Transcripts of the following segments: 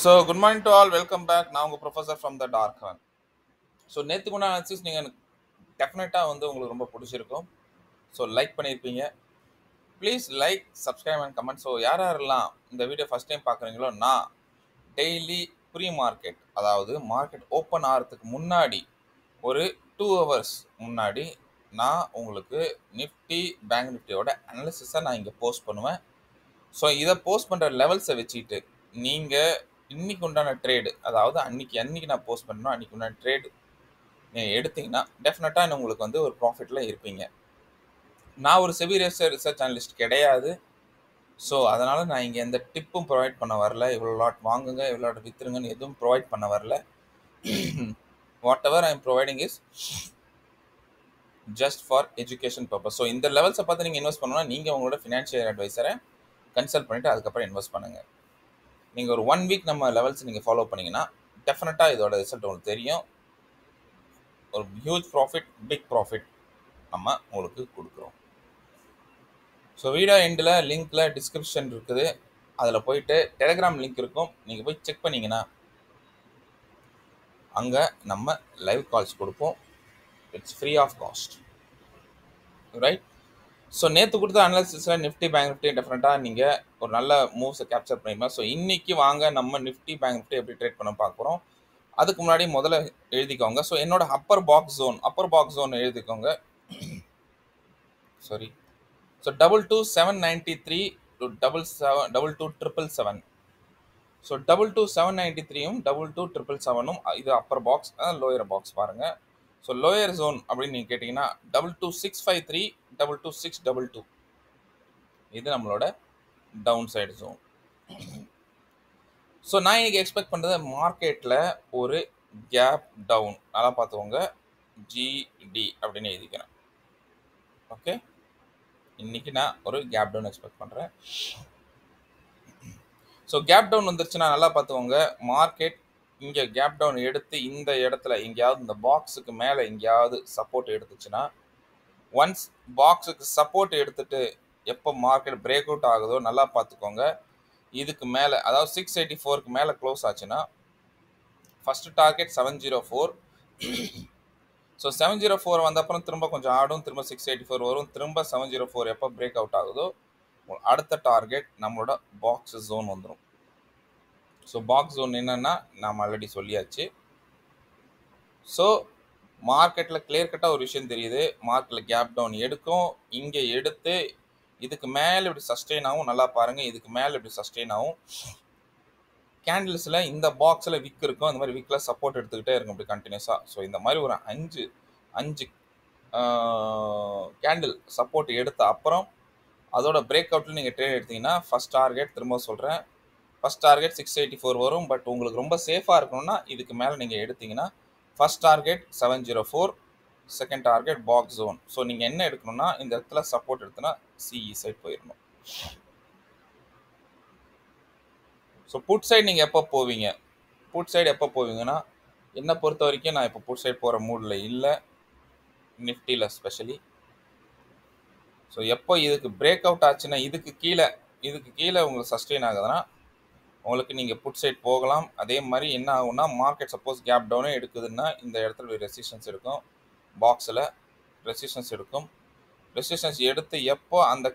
So good morning to all, welcome back. நான் உங்கள் professor from the dark run. So நேற்றுக்கு analysis நீங்கள் டெஃபினட்டாக உங்களுக்கு ரொம்ப பிடிச்சிருக்கும். ஸோ லைக் பண்ணியிருப்பீங்க. Please like, subscribe and comment. So யாரெல்லாம் இந்த வீடியோ ஃபஸ்ட் டைம் பார்க்குறீங்களோ, நான் டெய்லி ப்ரீ மார்க்கெட், அதாவது மார்க்கெட் ஓப்பன் ஆகிறதுக்கு முன்னாடி ஒரு 2 ஹவர்ஸ் முன்னாடி நான் உங்களுக்கு நிஃப்டி பேங்க் நிஃப்டியோட அனாலிசிஸை நான் இங்கே போஸ்ட் பண்ணுவேன். ஸோ இதை போஸ்ட் பண்ணுற லெவல்ஸை வச்சுக்கிட்டு நீங்கள் இன்னைக்கு உண்டான ட்ரேடு, அதாவது அன்னைக்கு நான் போஸ்ட் பண்ணணும், அன்னைக்கு உண்டான ட்ரேடு நீங்கள் எடுத்தீங்கன்னா டெஃபினட்டாக உங்களுக்கு ஒரு ப்ராஃபிட்டில் இருப்பீங்க. நான் ஒரு செபி ரிசர்ச் அனலிஸ்ட் கிடையாது. ஸோ அதனால் நான் இங்கே எந்த டிப்பும் ப்ரொவைட் பண்ண வரல. இவ்வளோ லாட் வாங்குங்க, இவ்வளோ லாட் விற்றுருங்கன்னு எதுவும் ப்ரொவைட் பண்ண வரல. What ever I am providing is just for education purpose. So இந்த லெவல்ஸை பார்த்து நீங்கள் இன்வெஸ்ட் பண்ணணும்னா நீங்கள் உங்களோட ஃபினான்ஷியல் அட்வைசரை கன்சல்ட் பண்ணிவிட்டு அதுக்கப்புறம் இன்வெஸ்ட் பண்ணுங்கள். நீங்கள் ஒரு 1 வீக் நம்ம லெவல்ஸ் நீங்கள் ஃபாலோ பண்ணிங்கன்னா டெஃபினட்டாக இதோட ரிசல்ட் உங்களுக்கு தெரியும். ஒரு ஹியூஜ் ப்ராஃபிட், பிக் ப்ராஃபிட் நம்ம உங்களுக்கு கொடுக்குறோம். ஸோ வீடியோ எண்டில் லிங்க்கில் டிஸ்கிரிப்ஷன் இருக்குது, அதில் போயிட்டு டெலிகிராம் லிங்க் இருக்கும், நீங்கள் போய் செக் பண்ணிங்கன்னா அங்கே நம்ம லைவ் கால்ஸ் கொடுப்போம். It's free of cost, right? So நேற்று கொடுத்த அனாலிசிஸில் நிஃப்டி பேங்க் நிஃப்டி டெஃபினட்டாக நீங்கள் ஒரு நல்ல மூவ்ஸை கேப்சர் பண்ணிக்கலாம். ஸோ இன்றைக்கி வாங்க நம்ம நிஃப்டி பேங்க் நிஃப்டி எப்படி ட்ரேட் பண்ண பார்க்குறோம். அதுக்கு முன்னாடி முதல்ல எழுதிக்கோங்க. ஸோ என்னோட அப்பர் பாக்ஸ் ஜோன் எழுதிக்கோங்க. சாரி. So 22793 to 22777. ஸோ 22793யும் 22777ம் இது அப்பர் பாக்ஸ், லோயர் பாக்ஸ் பாருங்கள். ஸோ லோயர் ஜோன் அப்படின்னு நீங்கள் கேட்டிங்கன்னா 22653 22622 இது நம்மளோட டவுன் சைடு ஜோன். ஸோ நான் இன்னைக்கு எக்ஸ்பெக்ட் பண்ணுறது மார்க்கெட்டில் ஒரு கேப் டவுன், நல்லா பார்த்துக்கோங்க, ஜிடி அப்படின்னு எழுதிக்கிறேன். ஓகே, இன்னைக்கு நான் ஒரு கேப் டவுன் எக்ஸ்பெக்ட் பண்ணுறேன். ஸோ கேப் டவுன் வந்துருச்சுன்னா நல்லா பார்த்துக்கோங்க, மார்க்கெட் இங்கே கேப் டவுன் எடுத்து இந்த இடத்துல எங்கேயாவது இந்த பாக்ஸுக்கு மேலே எங்கேயாவது சப்போர்ட் எடுத்துச்சுன்னா, ஒன்ஸ் பாக்ஸுக்கு சப்போர்ட் எடுத்துட்டு எப்போ மார்க்கெட் பிரேக் அவுட் ஆகுதோ நல்லா பார்த்துக்கோங்க, இதுக்கு மேலே அதாவது 684க்கு மேலே க்ளோஸ் ஆச்சுன்னா ஃபஸ்ட்டு டார்கெட் 704. ஸோ 704 வந்த அப்புறம் திரும்ப கொஞ்சம் ஆடும், திரும்ப 684 வரும், திரும்ப 704 எப்போ பிரேக் அவுட் ஆகுதோ அடுத்த டார்கெட் நம்மளோட பாக்ஸ் ஜோன் வந்துடும். ஸோ பாக்ஸ் ஜோன் என்னன்னா நாம் ஆல்ரெடி சொல்லியாச்சு. ஸோ மார்க்கெட்டில் கிளியர் கட்டாக ஒரு விஷயம் தெரியுது, மார்க்கெட்டில் கேப் டவுன் எடுக்கும், இங்கே எடுத்து இதுக்கு மேலே இப்படி சஸ்டெயின் ஆகும். நல்லா பாருங்கள், இதுக்கு மேலே இப்படி சஸ்டெயின் ஆகும். கேண்டில்ஸில் இந்த பாக்ஸில் விக் இருக்கும், அந்த மாதிரி விக்கில் சப்போர்ட் எடுத்துக்கிட்டே இருக்கும் இப்படி கண்டினியூஸாக. ஸோ இந்த மாதிரி ஒரு அஞ்சு கேண்டில் சப்போர்ட் எடுத்த அப்புறம் அதோட பிரேக் அவுட்டில் நீங்கள் ட்ரேட் எடுத்தீங்கன்னா ஃபஸ்ட் டார்கெட், திரும்ப சொல்கிறேன், ஃபஸ்ட் டார்கெட் 684 வரும். பட் உங்களுக்கு ரொம்ப சேஃபாக இருக்கணும்னா இதுக்கு மேலே நீங்கள் எடுத்தீங்கன்னா first target 704, second target box zone. So நீங்கள் என்ன எடுக்கணும்னா இந்த இடத்துல சப்போர்ட் எடுத்தோன்னா சிஇ சைட் போயிடணும். ஸோ புட் சைடு நீங்கள் எப்போ போவீங்க? புட் சைடு எப்போ போவீங்கன்னா, என்னை பொறுத்த வரைக்கும் நான் இப்போ புட் சைடு போகிற மூடில் இல்லை, நிஃப்டியில் ஸ்பெஷலி. ஸோ எப்போ இதுக்கு பிரேக் அவுட் ஆச்சுன்னா இதுக்கு கீழே உங்களுக்கு சஸ்டெயின் ஆகுதுன்னா உங்களுக்கு நீங்கள் புட் சைட் போகலாம். அதே மாதிரி என்ன ஆகும்னா, மார்க்கெட் சப்போஸ் கேப் டவுனே எடுக்குதுன்னா இந்த இடத்துல ஒரு ரெசிஸ்டன்ஸ் எடுக்கும், பாக்ஸில் ரெசிஸ்டன்ஸ் எடுக்கும். ரெசிஸ்டன்ஸ் எடுத்து எப்போ அந்த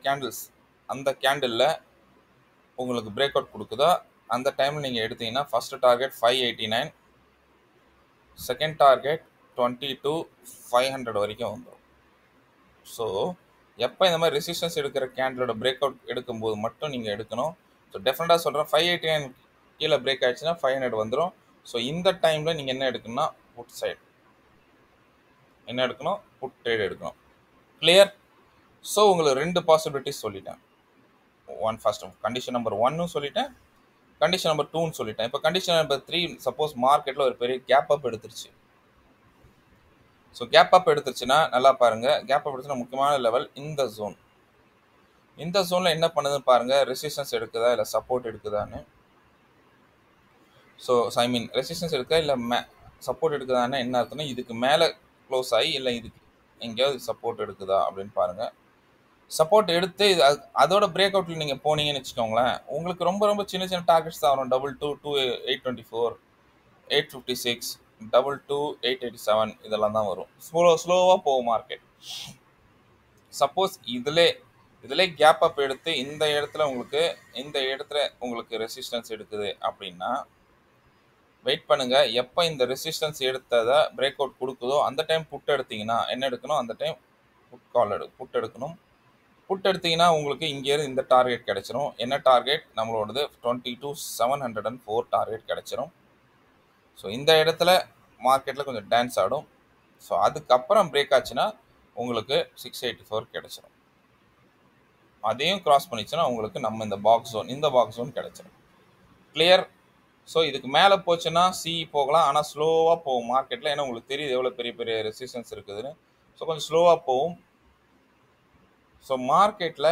கேண்டிலில் உங்களுக்கு பிரேக் அவுட் கொடுக்குதோ அந்த டைமில் நீங்கள் எடுத்தீங்கன்னா ஃபஸ்ட்டு டார்கெட் 589, செகண்ட் டார்கெட் 22,500 வரைக்கும் வந்துடும். ஸோ எப்போ இந்த மாதிரி ரெசிஸ்டன்ஸ் எடுக்கிற கேண்டிலோட பிரேக் அவுட் எடுக்கும்போது மட்டும் நீங்கள் எடுக்கணும். ஸோ டெஃபினட்டாக சொல்கிறேன், 589 கீழே பிரேக் ஆகிடுச்சுன்னா 500 வந்துடும். ஸோ இந்த டைமில் நீங்கள் என்ன எடுக்கணும்னா புட் சைடு என்ன எடுக்கணும், புட் ட்ரேட் எடுக்கணும். கிளியர்? ஸோ உங்களுக்கு 2 பாசிபிலிட்டிஸ் சொல்லிட்டேன். ஃபர்ஸ்ட் கண்டிஷன் நம்பர் 1ன்னு சொல்லிட்டேன், கண்டிஷன் நம்பர் 2ன்னு சொல்லிட்டேன். இப்போ கண்டிஷன் நம்பர் 3, சப்போஸ் மார்க்கெட்டில் ஒரு பெரிய கேப் அப் எடுத்துருச்சு. ஸோ கேப் அப் எடுத்துருச்சுன்னா நல்லா பாருங்கள், கேப் அப் எடுத்துன்னா முக்கியமான லெவல் இந்த ஜோன். இந்த ஜோனில் என்ன பண்ணுதுன்னு பாருங்கள், ரெசிஸ்டன்ஸ் எடுக்குதா இல்லை சப்போர்ட் எடுக்குதான்னு. ஸோ ரெசிஸ்டன்ஸ் எடுக்குதா இல்லை சப்போர்ட் எடுக்குதான்னு என்ன அர்த்தம்னா, இதுக்கு மேலே க்ளோஸ் ஆகி இல்லை இதுக்கு எங்கேயாவது சப்போர்ட் எடுக்குதா அப்படின்னு பாருங்கள். சப்போர்ட் எடுத்து அதோட பிரேக் அவுட்டில் நீங்கள் போனீங்கன்னு வச்சுக்கோங்களேன், உங்களுக்கு ரொம்ப ரொம்ப சின்ன சின்ன டார்கெட்ஸ் தான் வரும். 22 824 856 887 இதெல்லாம் தான் வரும். ஸ்லோவாக போகும் மார்க்கெட். சப்போஸ் இதிலே கேப் அப் எடுத்து இந்த இடத்துல உங்களுக்கு ரெசிஸ்டன்ஸ் எடுக்குது அப்படின்னா வெயிட் பண்ணுங்க. எப்போ இந்த ரெசிஸ்டன்ஸ் எடுத்ததை பிரேக் அவுட் கொடுக்குதோ அந்த டைம் புட் எடுத்தீங்கன்னா என்ன எடுக்கணும், அந்த டைம் புட் எடுக்கணும். புட் எடுத்தீங்கன்னா உங்களுக்கு இங்கேருந்து இந்த டார்கெட் கிடைச்சிரும். என்ன டார்கெட்? நம்மளோடது 22,704 டார்கெட் கிடைச்சிரும். ஸோ இந்த இடத்துல மார்க்கெட்டில் கொஞ்சம் டான்ஸ் ஆடும். ஸோ அதுக்கப்புறம் பிரேக் ஆச்சுன்னா உங்களுக்கு 684 கிடைச்சிரும். அதையும் கிராஸ் பண்ணிச்சுன்னா உங்களுக்கு நம்ம இந்த பாக்ஸ் ஜோன் கிடைச்சிரும். கிளியர்? ஸோ இதுக்கு மேலே போச்சுன்னா போகலாம், ஆனால் ஸ்லோவாக போகும் மார்க்கெட்டில். ஏன்னா உங்களுக்கு தெரியுது எவ்வளோ பெரிய பெரிய ரெசிஸ்டன்ஸ் இருக்குதுன்னு. ஸோ கொஞ்சம் ஸ்லோவாக போகும். ஸோ மார்க்கெட்டில்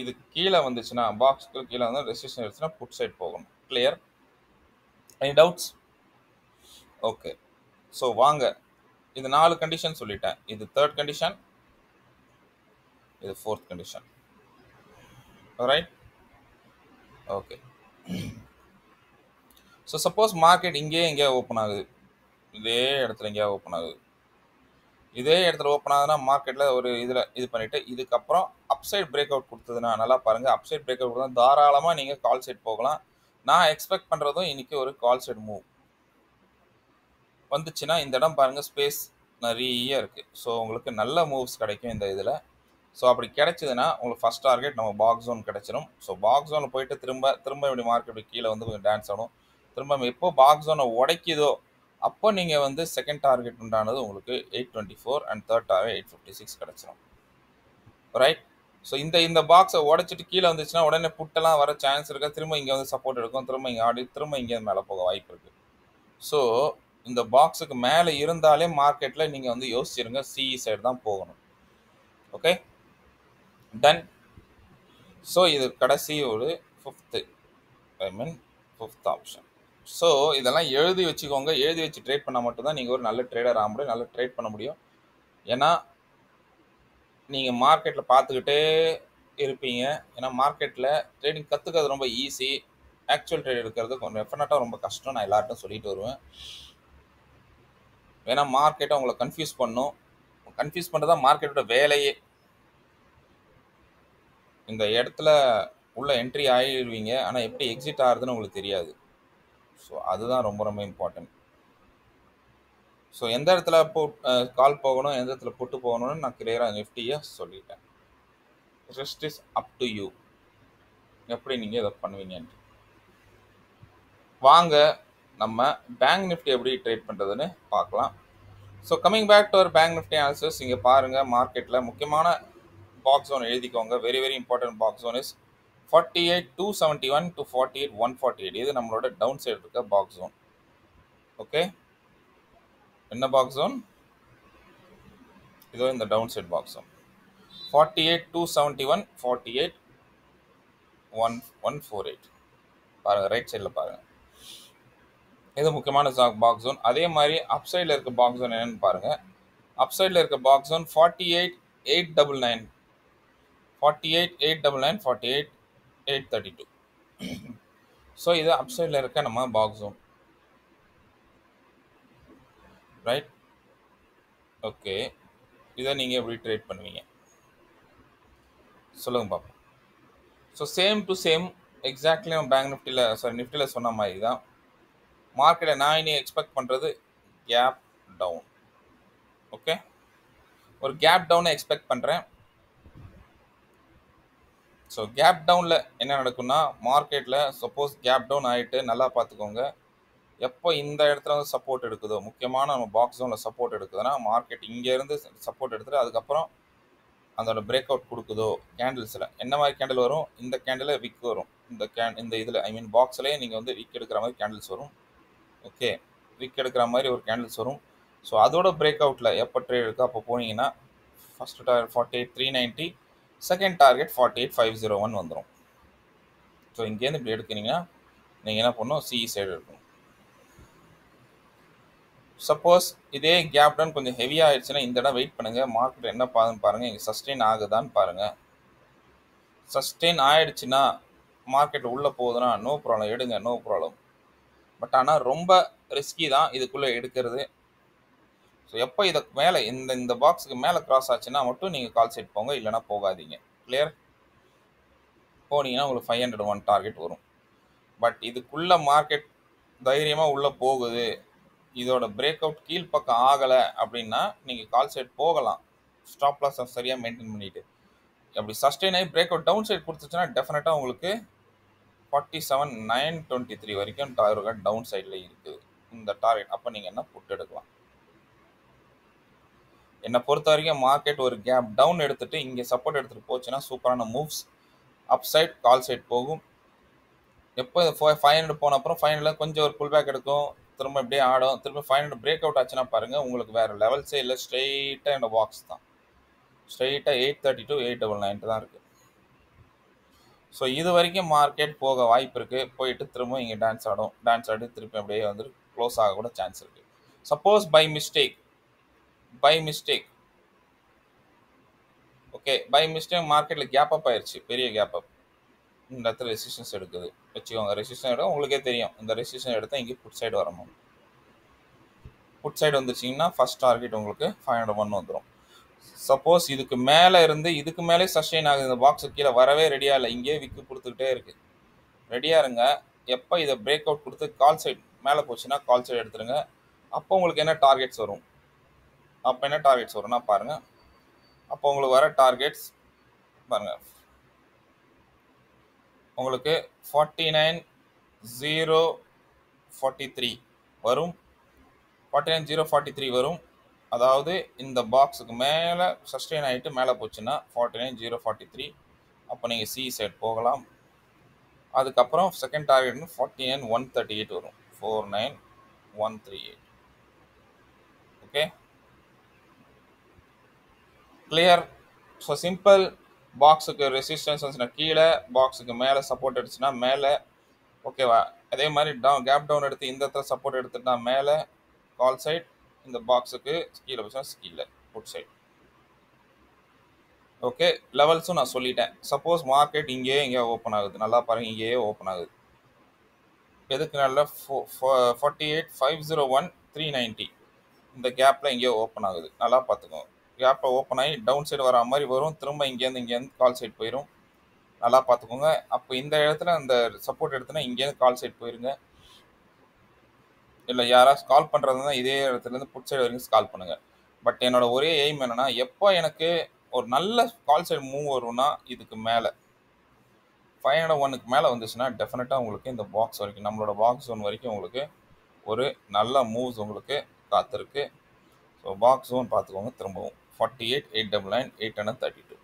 இது கீழே வந்துச்சுன்னா, பாக்ஸ்க்கு கீழே வந்து ரெசிஸ்டன்ஸ் இருந்துச்சுன்னா புட் சைட் போகணும். Clear? Any doubts? Okay. So வாங்க, இது 4 கண்டிஷன் சொல்லிட்டேன். இது 3rd கண்டிஷன், இது 4th condition. Right? Okay. So suppose market எங்கேயா ஓப்பன் ஆகுது, இதே இடத்துல எங்கேயா ஓப்பன் ஆகுது, இதே இடத்துல ஓப்பன் ஆகுதுன்னா மார்க்கெட்டில் ஒரு இது பண்ணிவிட்டு இதுக்கப்புறம் அப்சைட் பிரேக் அவுட் கொடுத்ததுன்னா நல்லா பாருங்கள். அப்சைட் பிரேக் அவுட் கொடுத்தா தாராளமாக நீங்கள் கால் சைட் போகலாம். நான் எக்ஸ்பெக்ட் பண்ணுறதும் இன்றைக்கி ஒரு கால் சைட் மூவ் வந்துச்சுன்னா இந்த இடம் பாருங்கள், ஸ்பேஸ் நிறைய இருக்குது. ஸோ உங்களுக்கு நல்ல மூவ்ஸ் கிடைக்கும் இந்த இதில். ஸோ அப்படி கிடைச்சதுன்னா உங்களுக்கு ஃபஸ்ட் டார்கெட் நம்ம பாக்ஸ் ஜோன் கிடைச்சிடும். ஸோ பாக்ஸ் ஜோனில் போயிட்டு திரும்ப இப்படி மார்க்கெட் கீழே வந்து கொஞ்சம் டான்ஸ் ஆடும். திரும்ப எப்போ பாக்ஸ் ஜோனை உடைக்குதோ அப்போ நீங்கள் வந்து செகண்ட் டார்கெட் உண்டானது உங்களுக்கு 824 அண்ட் தேர்ட் டார்கெட் 856 கிடைச்சிடும். ரைட்? ஸோ இந்த பாக்ஸை உடைச்சிட்டு கீழே வந்துச்சுன்னா உடனே புட்டெல்லாம் வர சான்ஸ் இருக்குது. திரும்ப இங்கே வந்து சப்போர்ட் எடுக்கும், திரும்ப இங்கே ஆடி திரும்ப இங்கே மேலே போக வாய்ப்பு இருக்குது. ஸோ இந்த பாக்ஸுக்கு மேலே இருந்தாலே மார்க்கெட்டில் நீங்கள் வந்து யோசிச்சிருங்க, சிஇ சைடு தான் போகணும். Okay, ton. ஸோ இது கடைசி ஒரு ஃபிஃப்த் ஆப்ஷன். ஸோ இதெல்லாம் எழுதி வச்சுக்கோங்க. எழுதி வச்சு ட்ரேட் பண்ணால் மட்டும்தான் நீங்கள் ஒரு நல்ல ட்ரேடர் ஆக முடியும், நல்ல ட்ரேட் பண்ண முடியும். ஏன்னா நீங்கள் மார்க்கெட்டில் பார்த்துக்கிட்டே இருப்பீங்க. ஏன்னா மார்க்கெட்டில் ட்ரேடிங் கற்றுக்கிறது ரொம்ப ஈஸி, ஆக்சுவல் ட்ரேட் எடுக்கிறது கொஞ்சம் டெஃபினட்டாக ரொம்ப கஷ்டம். நான் எல்லார்ட்டும் சொல்லிட்டு வருவேன். ஏன்னா மார்க்கெட்டை உங்களை கன்ஃபியூஸ் பண்ணுறது தான் மார்க்கெட்டோட வேலையே. இந்த இடத்துல உள்ள என்ட்ரி ஆகிடுவீங்க, ஆனால் எப்படி எக்ஸிட் ஆகுதுன்னு உங்களுக்கு தெரியாது. ஸோ அதுதான் ரொம்ப ரொம்ப இம்பார்ட்டன்ட். ஸோ எந்த இடத்துல கால் போகணும், எந்த இடத்துல புட்டு போகணும்னு நான் கிளியராக நிஃப்டியை சொல்லிட்டேன். Rest is up to you, எப்படி நீங்கள் இதை பண்ணுவீங்கன்ட்டு. வாங்க நம்ம பேங்க் நிஃப்டி எப்படி ட்ரேட் பண்ணுறதுன்னு பார்க்கலாம். So coming back to our bank nifty analysis. இங்கே பாருங்கள், மார்க்கெட்டில் முக்கியமான பாக்ஸ் ஜோன் எழுதிக்கோங்க. Very very important box zone is 48,271 to 48,148. இது நம்மளோட டவுன் சைடு இருக்க பாக்ஸ் ஜோன். ஓகே, என்ன பாக்ஸ் ஜோன்? இதோ இந்த டவுன் சைடு பாக்ஸ் ஜோன் 48,271 48,148. பாருங்கள், ரைட் சைடில் பாருங்கள், இது முக்கியமான பாக்ஸ் ஜோன். அதே மாதிரி அப் சைடில் இருக்க பாக்ஸ் ஜோன் என்னன்னு பாருங்கள். அப் சைடில் இருக்க பாக்ஸ் ஜோன் 48,899 48,899 48,832. ஸோ இது அப் சைடில் இருக்க நம்ம பாக்ஸ் ஜோன். ரைட்? ஓகே, இதை நீங்கள் எப்படி ட்ரேட் பண்ணுவீங்க சொல்லுங்கள் பார்ப்போம். So same to same exactly நம்ம பேங்க் நிஃப்டியில் சொன்ன மாதிரி தான் மார்க்கெட்டை நான் இனி எக்ஸ்பெக்ட் பண்ணுறது கேப் டவுன். ஓகே, ஒரு கேப் டவுனை எக்ஸ்பெக்ட் பண்ணுறேன். ஸோ கேப் டவுனில் என்ன நடக்கும்னா, மார்க்கெட்டில் சப்போஸ் கேப் டவுன் ஆகிட்டு நல்லா பார்த்துக்கோங்க, எப்போ இந்த இடத்துல வந்து சப்போர்ட் எடுக்குதோ, முக்கியமான நம்ம பாக்ஸ் ஜோனில் சப்போர்ட் எடுக்குதுன்னா மார்க்கெட் இங்கேருந்து சப்போர்ட் எடுத்துகிட்டு அதுக்கப்புறம் அதோட பிரேக் அவுட் கொடுக்குதோ கேண்டில்ஸில் என்ன மாதிரி கேண்டில் வரும்? இந்த கேண்டில் விக் வரும். இந்த இதில் பாக்ஸ்லேயே நீங்கள் வந்து விக் எடுக்கிற மாதிரி கேண்டில்ஸ் வரும். ஓகே, விக் எடுக்கிற மாதிரி ஒரு கேண்டில்ஸ் வரும். ஸோ அதோட பிரேக் அவுட்டில் எப்போ ட்ரேட் இருக்கோ அப்போ போனீங்கன்னா ஃபஸ்ட்டு டார்கெட் 48,390, செகண்ட் டார்கெட் 48,501 வந்துடும். ஸோ இங்கேருந்து இப்படி எடுக்கிறீங்கன்னா நீங்கள் என்ன பண்ணணும், சிஇ சைடு எடுக்கணும். சப்போஸ் இதே கேப் டவுன் கொஞ்சம் ஹெவியாக ஆயிடுச்சுன்னா இந்த இடம் வெயிட் பண்ணுங்கள். மார்க்கெட் என்ன பாருன்னு பாருங்கள், இங்கே சஸ்டெயின் ஆகுதான்னு பாருங்கள். சஸ்டெயின் ஆயிடுச்சுன்னா மார்க்கெட் உள்ளே போகுதுன்னா நோ ப்ராப்ளம், எடுங்க, நோ ப்ராப்ளம். பட் ஆனால் ரொம்ப ரிஸ்கி தான் இதுக்குள்ளே எடுக்கிறது. ஸோ எப்போ இதை மேலே இந்த இந்த பாக்ஸுக்கு மேலே கிராஸ் ஆச்சுன்னா மட்டும் நீங்கள் கால் சைட் போங்க, இல்லைனா போகாதீங்க. கிளியர்? போனீங்கன்னா உங்களுக்கு 501 டார்கெட் வரும். பட் இதுக்குள்ளே மார்க்கெட் தைரியமாக உள்ளே போகுது, இதோட பிரேக் அவுட் கீழ்ப்பக்கம் ஆகலை அப்படின்னா நீங்கள் கால் சைட் போகலாம், ஸ்டாப் லாஸ் சரியாக மெயின்டைன் பண்ணிட்டு. அப்படி சஸ்டெயின் ஆகி பிரேக் அவுட் டவுன் சைட் கொடுத்துச்சுன்னா டெஃபினட்டாக உங்களுக்கு 47,923 வரைக்கும் டார்கெட் டவுன் சைடில் இருக்குது இந்த டார்கெட். அப்போ நீங்கள் என்ன புட் எடுக்கலாம். என்னை பொறுத்த வரைக்கும் மார்க்கெட் ஒரு கேப் டவுன் எடுத்துட்டு இங்கே சப்போர்ட் எடுத்துகிட்டு போச்சுன்னா சூப்பரான மூவ்ஸ். அப் சைட் கால் சைட் போகும். எப்போ 500 போன அப்புறம் 500 கொஞ்சம் ஒரு புல் பேக் எடுக்கும், திரும்ப இப்படியே ஆடும். திரும்ப 500 பிரேக் அவுட் ஆச்சுன்னா பாருங்கள், உங்களுக்கு வேறு லெவல்ஸே இல்லை, ஸ்ட்ரெயிட்டாக இந்த பாக்ஸ் தான். ஸ்ட்ரெயிட்டாக 832 899 தான் இருக்குது. ஸோ இது வரைக்கும் மார்க்கெட் போக வாய்ப்பு இருக்குது. போயிட்டு திரும்ப இங்கே டான்ஸ் ஆடும், டான்ஸ் ஆடி திருப்பி அப்படியே வந்து க்ளோஸ் ஆக கூட சான்ஸ் இருக்குது. Suppose by mistake okay, by mistake மார்க்கெட்டில் கேப் அப் ஆயிடுச்சு, பெரிய கேப் அப். இந்த இடத்துல ரெசிஸ்டன்ஸ் எடுக்குது வச்சுக்கோங்க. ரெசிஸ்டன்ஸ் எடுக்க உங்களுக்கே தெரியும், இந்த ரெசிஸ்டன்ஸ் எடுத்தால் இங்கே புட் சைடு வரணும். புட் சைடு வந்துச்சிங்கன்னா ஃபர்ஸ்ட் டார்கெட் உங்களுக்கு 501 வந்துடும். சப்போஸ் இதுக்கு மேலே இருந்து இதுக்கு மேலே சஸ்டெயின் ஆகுது, இந்த பாக்ஸு கீழே வரவே ரெடியாக இல்லை, இங்கேயே விற்று கொடுத்துக்கிட்டே இருக்குது. ரெடியாக இருங்க. எப்போ இதை பிரேக் அவுட் கொடுத்து கால் சைட் மேலே போச்சுன்னா கால் சைடு எடுத்துருங்க. அப்போ உங்களுக்கு என்ன டார்கெட்ஸ் வரும், வரும்னா பாருங்கள். அப்போ உங்களுக்கு வர டார்கெட்ஸ் பாருங்கள், உங்களுக்கு 49,043 வரும். 49,043 வரும். அதாவது இந்த பாக்ஸுக்கு மேலே சஸ்டெயின் ஆகிட்டு மேலே போச்சுன்னா 49,043. அப்போ நீங்கள் சி சைட் போகலாம். அதுக்கப்புறம் செகண்ட் டார்கெட் 49,138 வரும். 49,138. Okay, clear? So simple. பாக்ஸுக்கு ரெசிஸ்டன்ஸ் வந்துச்சுன்னா கீழே, பாக்ஸுக்கு மேலே சப்போர்ட் எடுத்துச்சுன்னா மேலே. ஓகேவா? அதே மாதிரி கேப் டவுன் எடுத்து இந்த இடத்துல சப்போர்ட் எடுத்துட்டா மேலே கால் சைட், இந்த பாக்ஸுக்கு கீழே போச்சுன்னா கீழே புட் சைட். ஓகே, லெவல்ஸும் நான் சொல்லிட்டேன். சப்போஸ் மார்க்கெட் இங்கேயே ஓப்பன் ஆகுது, நல்லா பாருங்கள், இங்கேயே ஓப்பன் ஆகுது. எதுக்கு நல்ல 48,501,390 இந்த கேப்பில் இங்கேயே ஓப்பன் ஆகுது, நல்லா பார்த்துக்கோங்க. கேப்பில் ஓப்பன் ஆகி டவுன் சைடு வரா மாதிரி வரும், திரும்ப இங்கேருந்து கால் சைட் போயிடும், நல்லா பார்த்துக்கோங்க. அப்போ இந்த இடத்துல அந்த சப்போர்ட் எடுத்துனா இங்கேருந்து கால் சைட் போயிருங்க. இல்லை யாராவது கால் பண்ணுறதுனா இதே இடத்துலேருந்து புட் சைடு வரைக்கும் கால் பண்ணுங்கள். பட் என்னோட ஒரே எய்ம் என்னென்னா, எப்போ எனக்கு ஒரு நல்ல கால் சைடு மூவ் வரும்னா இதுக்கு மேலே 501க்கு மேலே வந்துச்சுன்னா டெஃபினட்டாக உங்களுக்கு இந்த பாக்ஸ் வரைக்கும், நம்மளோட பாக்ஸ் ஒன் வரைக்கும் உங்களுக்கு ஒரு நல்ல மூவ்ஸ் உங்களுக்கு காத்திருக்கு. ஸோ பாக்ஸ் ஒன் பார்த்துக்கோங்க. திரும்பவும் 48,899 832.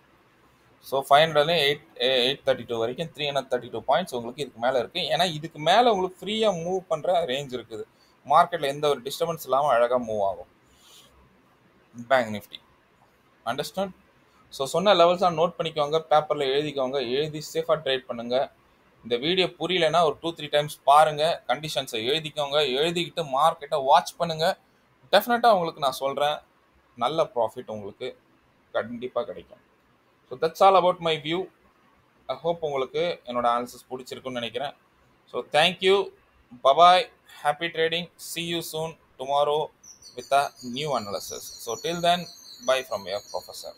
ஸோ 500-832 வரைக்கும் 332 பாயிண்ட்ஸ் உங்களுக்கு இதுக்கு மேலே இருக்குது. ஏன்னா இதுக்கு மேலே உங்களுக்கு ஃப்ரீயாக மூவ் பண்ணுற ரேஞ்ச் இருக்குது. மார்க்கெட்டில் எந்த ஒரு டிஸ்டர்பன்ஸ் இல்லாமல் அழகாக மூவ் ஆகும் பேங்க் நிஃப்டி. அண்டர்ஸ்டாண்ட்? ஸோ சொன்ன லெவல்ஸாக நோட் பண்ணிக்கோங்க, பேப்பரில் எழுதிக்கோங்க, எழுதி சேஃபாக ட்ரேட் பண்ணுங்கள். இந்த வீடியோ புரியலைன்னா ஒரு 2-3 டைம்ஸ் பாருங்கள், கண்டிஷன்ஸை எழுதிக்கோங்க, எழுதிக்கிட்டு மார்க்கெட்டை வாட்ச் பண்ணுங்கள். டெஃபினட்டாக உங்களுக்கு நான் சொல்கிறேன், நல்ல ப்ராஃபிட் உங்களுக்கு கண்டிப்பாக கிடைக்கும். So that's all about my view. I hope உங்களுக்கு என்னோட அனாலிசிஸ் பிடிச்சிருக்குன்னு நினைக்கிறேன். So thank you, bye bye, happy trading, see you soon tomorrow with a new analysis. So till then, bye from your professor.